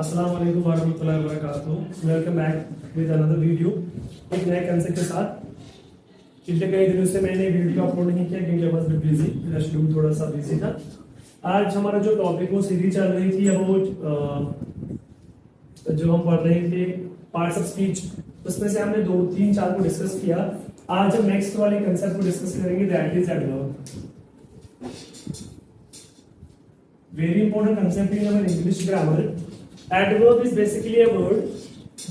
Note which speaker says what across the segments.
Speaker 1: अस्सलाम वालेकुम warahmatullahi wabarakatuh। Welcome back with another video एक नए कंसेप्ट के साथ। पिछले कई दिनों से मैंने वीडियो अपलोड नहीं किया क्योंकि बस बिजी, मेरा शेड्यूल थोड़ा सा बिजी था। आज हमारा जो टॉपिक वो सीरीज चल रही थी, अब वो जो हम पढ़ रहे थे पार्ट्स ऑफ स्पीच, उसमें से हमने 2, 3, 4 को डिस्कस किया। आज हम नेक्स्ट वाले कंसेप्ट को डिस्कस करेंगे, that is adverb. Very important concept in our English grammar. Adverb is basically a word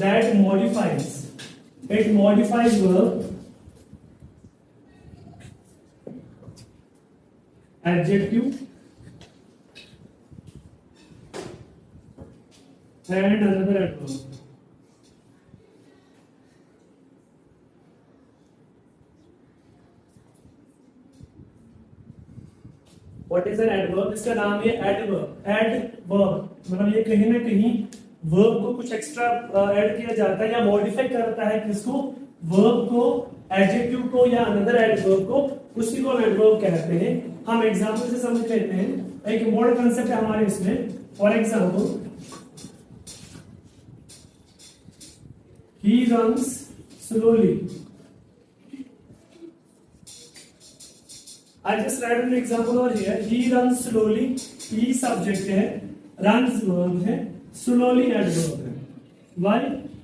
Speaker 1: that modifies. It modifies verb, adjective, and another adverb. What is an adverb? इसका नाम है adverb। adverb मतलब ये कहीं ना कहीं verb को कुछ एक्स्ट्रा ऐड किया जाता है या मॉडिफाई करता है, किसको? verb को, adjective को या another adverb को, उसी को हम adverb कहते हैं। हम एग्जांपल से समझ लेते हैं। एक इम्पोर्टेंट कंसेप्ट है हमारे इसमें। For example, he runs slowly। I just write an example over here. He runs slowly. He subject है, runs verb है, slowly adverb है। Why?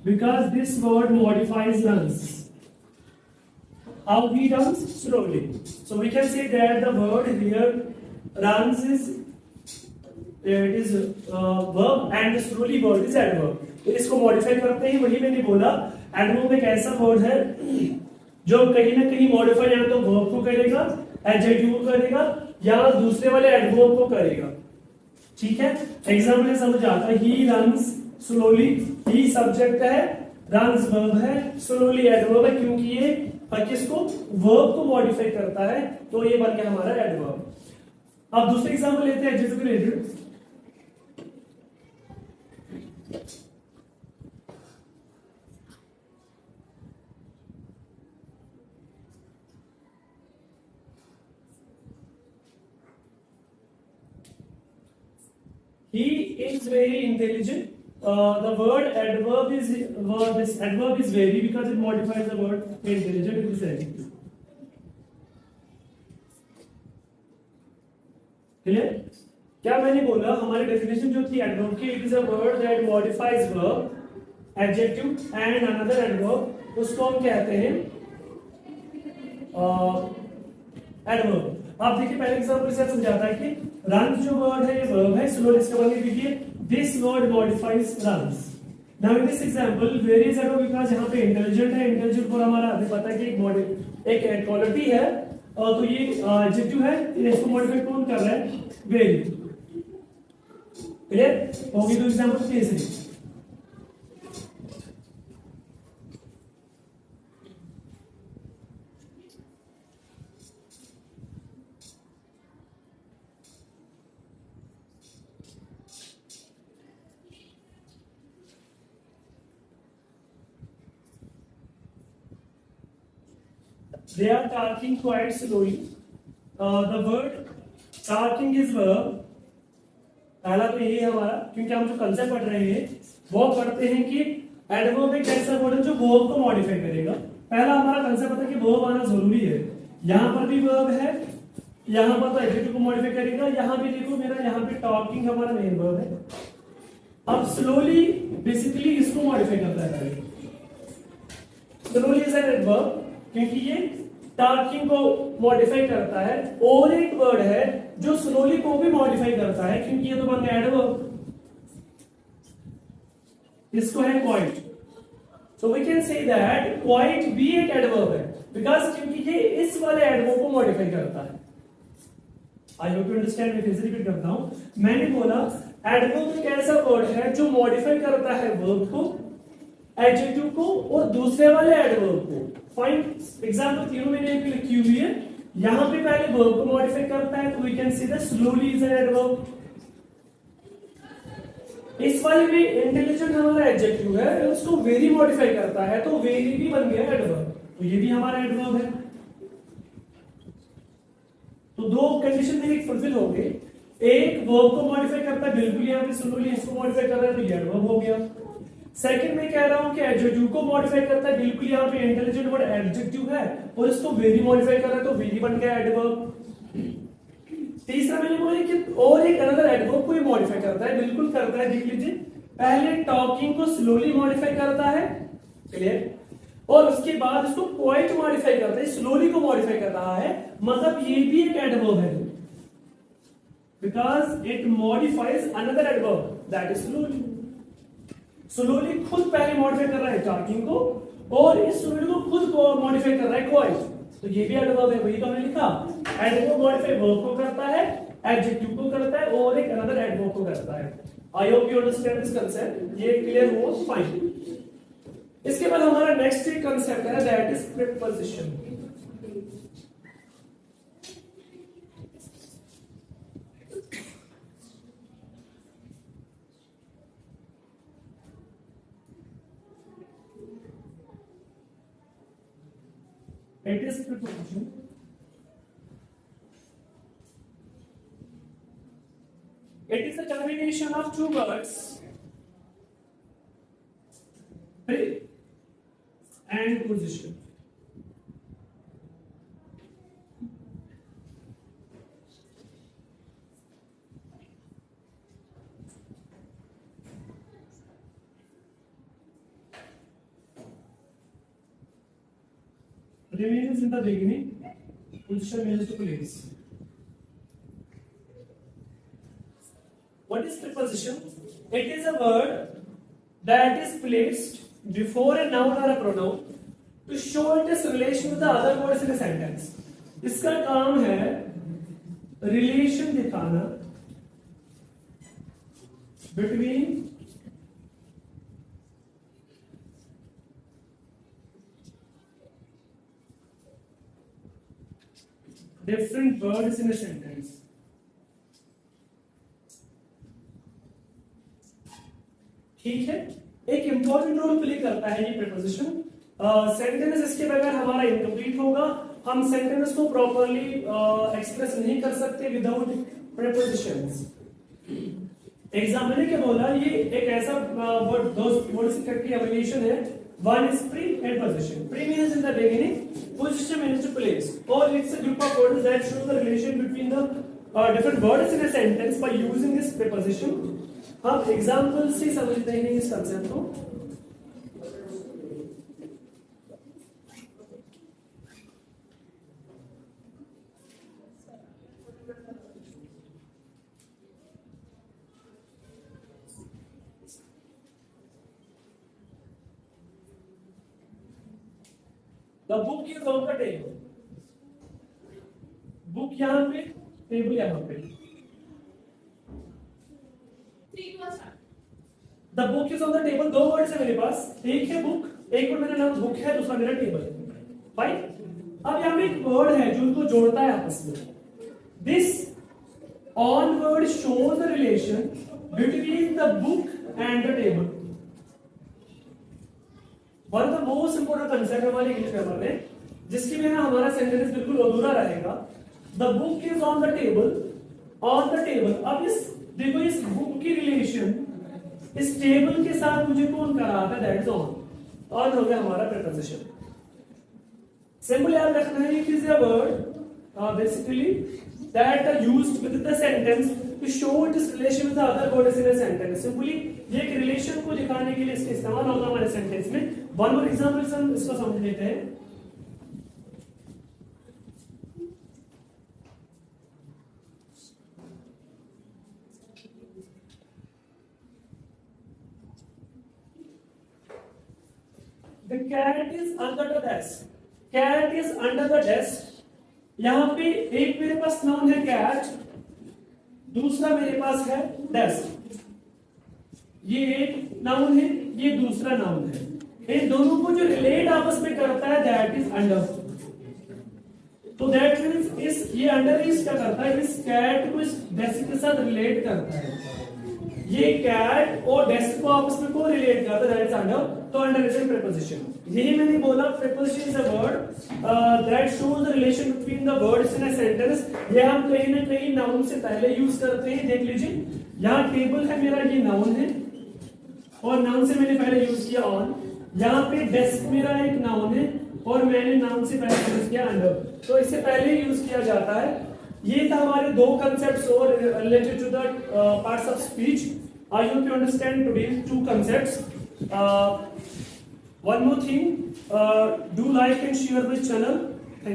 Speaker 1: Because this word modifies runs. How he runs? Slowly. So we can say that the word here runs is verb and slowly word is adverb. तो इसको modify करते हैं। वही मैंने बोला, adverb एक ऐसा वर्ड है जो कहीं ना कहीं मॉडिफाई या तो वर्ब को करेगा, एडजेक्टिव को करेगा, या दूसरे वाले एडवर्ब को करेगा। ठीक है, एग्जांपल समझ आता है। He runs slowly, he subject है, रन्स वर्ब है, स्लोली एडवर्ब है, क्योंकि ये किसको? वर्ब को मॉडिफाई करता है, तो ये बन गया हमारा एडवर्ब। अब दूसरे एग्जांपल लेते हैं adjective related. He is very intelligent. The word adverb is this adverb is very because it modifies the word intelligent. It is adjective. Clear? क्या मैंने बोला? हमारी डेफिनेशन जो थी एडवर्ब की, it is a word that modifies verb, adjective and another adverb. उसको हम कहते हैं एडवर्ब। आप देखिए पहले एग्जांपल से समझाता है कि रन जो वर्ड है ये वर्ब है, स्लो इसके बाद लिखिए this word modifies runs. Now in this example very is adverb because यहां पे इंटेलिजेंट है। इंटेलिजेंट को हमारा अभी पता है कि एक क्वालिटी है, तो ये एडजेक्टिव है, इसको मॉडिफाई कौन कर रहा है? वेरी। क्लियर होगी? तो एग्जांपल तीसरी, they are talking quite slowly. The word talking is verb। पहला तो यही है हमारा, क्योंकि हम जो कंसेप्ट पढ़ रहे हैं वो पढ़ते हैं कि एडवर्ब एक ऐसा वर्ड है जो वर्ब को मॉडिफाई करेगा। पहला हमारा कंसेप्ट है कि वर्ब आना जरूरी है। यहां पर भी वर्ब है, यहां पर तो एडजेक्टिव को मॉडिफाई करेगा। यहां भी देखो मेरा, यहां पे टॉकिंग हमारा मेन वर्ब है। अब स्लोली बेसिकली इसको मॉडिफाई करता है। स्लोली इज एन एडवर्ब क्योंकि ये टॉकिंग को मॉडिफाई करता है, और एक वर्ड है जो स्लोली को भी मॉडिफाई करता है, क्योंकि ये तो बन गया एडवर्ब। इसको है quite. So we can say that quite भी एक एडवर्ब है बिकॉज क्योंकि ये इस वाले एडवर्ब को मॉडिफाई करता है। I hope you understand. मैं फिर से रिपीट करता हूं। मैंने बोला एडवर्ब एक ऐसा वर्ड है जो मॉडिफाई करता है वर्ब को, एडजेक्टिव को और दूसरे वाले एडवर्ब को। फाइन एग्जांपल तीनों मैंने लिखी हुई है। यहां पे पहले वर्ब को मॉडिफाई करता है, तो we can see that slowly is an adverb. इस वाले में इंटेलिजेंट हमारा एडजेक्टिव है, उसको वेरी मॉडिफाई करता है, तो वेरी भी बन गया एडवर्ब, तो ये भी हमारा एडवर्ब है। तो दो कंडीशन मेरी फुलफिल हो गई। एक वर्ब को मॉडिफाई करता है, बिल्कुल यहाँ पे स्लोली इसको मॉडिफाई कर रहा है तो ये एडवर्ब हो गया। सेकंड में कह रहा हूं कि एडजेक्टिव को मॉडिफाई करता है, बिल्कुल यहाँ पे इंटेलिजेंट वर्ड एडजेक्टिव है और इसको वेरी मॉडिफाई कर रहा है तो वेरी बन गया एडवर्ब। तीसरा मैंने बोला कि और एक अनदर एडवर्ब को ही मॉडिफाई करता है, बिल्कुल करता है, देख लीजिए। पहले टॉकिंग को स्लोली मॉडिफाई करता है, क्लियर, और उसके बाद इसको क्वाइट मॉडिफाई करता है, स्लोली को मॉडिफाई कर रहा है, मतलब ये भी एक एडवर्ब है because it modifies another adverb that is slowly. Slowly खुद पहले मॉडिफाई कर रहा है टॉकिंग को और इस स्लोली को खुद मॉडिफाई कर रहा है क्वाइट, तो ये भी एडवर्ब है, वही तो हमने लिखा। एडवर्ब मॉडिफाई वर्ब को करता है, एडजेक्टिव को करता है और एक अनदर एडवर्ब को करता है। I hope you understand this concept, ये क्लियर हो, फाइन। इसके बाद हमारा नेक्स्ट कांसेप्ट है that is preposition. It is preposition. It is a combination of two words, pre and position. Remains in the beginning, position means to place. What is preposition? It is a word that is placed before a noun or a pronoun to show its relation with the other words in a sentence. इसका काम है relation दिखाना between different words in a sentence. ठीक है, एक important role play करता है ये प्रीपोजिशन। सेंटेंस इसके बगैर हमारा इनकम्प्लीट होगा, हम सेंटेंस को प्रॉपर्ली एक्सप्रेस नहीं कर सकते विदाउट प्रीपोजिशंस। एग्जाम मैंने क्या बोला, ये एक ऐसा वर्ड, दो वर्ड्स की कॉम्बिनेशन है, one is pre and position. Pre means in the beginning, position means to place, और it's a group of words that show the relation between the different words in a sentence by using this preposition. हम example से समझते हैं इस concept को। The book is on the table. Book यहाँ पे, table यहाँ पे। The book is on the table, दो वर्ड्स है मेरे पास, एक है बुक, एक वर्ड मेरा नाम बुक है, दूसरा मेरा टेबल। फाइन। अब यहाँ पे एक वर्ड है जो उनको जोड़ता है आपस में। This on word shows the relation between the book and the table. One of the most important concept हमारे इंग्लिश ग्रामर में, जिसके बिना हमारा सेंटेंस बिल्कुल अधूरा रहेगा। The book is on the table, on the table. अब इस देखो, इस बुक की रिलेशन इस टेबल के साथ मुझे कौन कर रहा था, दैट इज ऑन। ऑन हो गया हमारा प्रीपोजिशन। सिंपल याद रखना है, it is a word basically that are used with the sentence to show its relation with the other words in a sentence. Simply ये एक रिलेशन को दिखाने के लिए इसका इस्तेमाल होगा हमारे सेंटेंस में। वन और एग्जांपल हम इसको समझ लेते हैं। The cat is under the desk. Cat is under the desk. यहां पे एक मेरे पास नाउन है कैट, दूसरा मेरे पास है डेस्क। ये एक नाउन है, ये दूसरा नाउन है। इन दोनों को जो रिलेट आपस में करता है दैट इज अंडर। तो दैट मींस इस ये अंडर इज क्या करता है, इस कैट को इस डेस्क के साथ रिलेट करता है। ये कैट और डेस्क को आपस में को रिलेट करता है, दैट इज अंडर। तो अंडर इज ए प्रीपोजिशन। यही मैंने बोला preposition is a word that shows the relation between the words in a sentence. ये हम कहीं ना कहीं noun से पहले यूज करते हैं. देख लीजिए यहाँ टेबल है मेरा, ये noun है और noun से मैंने पहले यूज किया on. यहाँ पे डेस्क मेरा एक noun है और मैंने noun से पहले यूज किया under. तो इससे पहले यूज किया जाता है. ये था हमारे दो concepts और related to the parts of speech. I hope you understand today's two concepts. One more thing, do like and share this channel.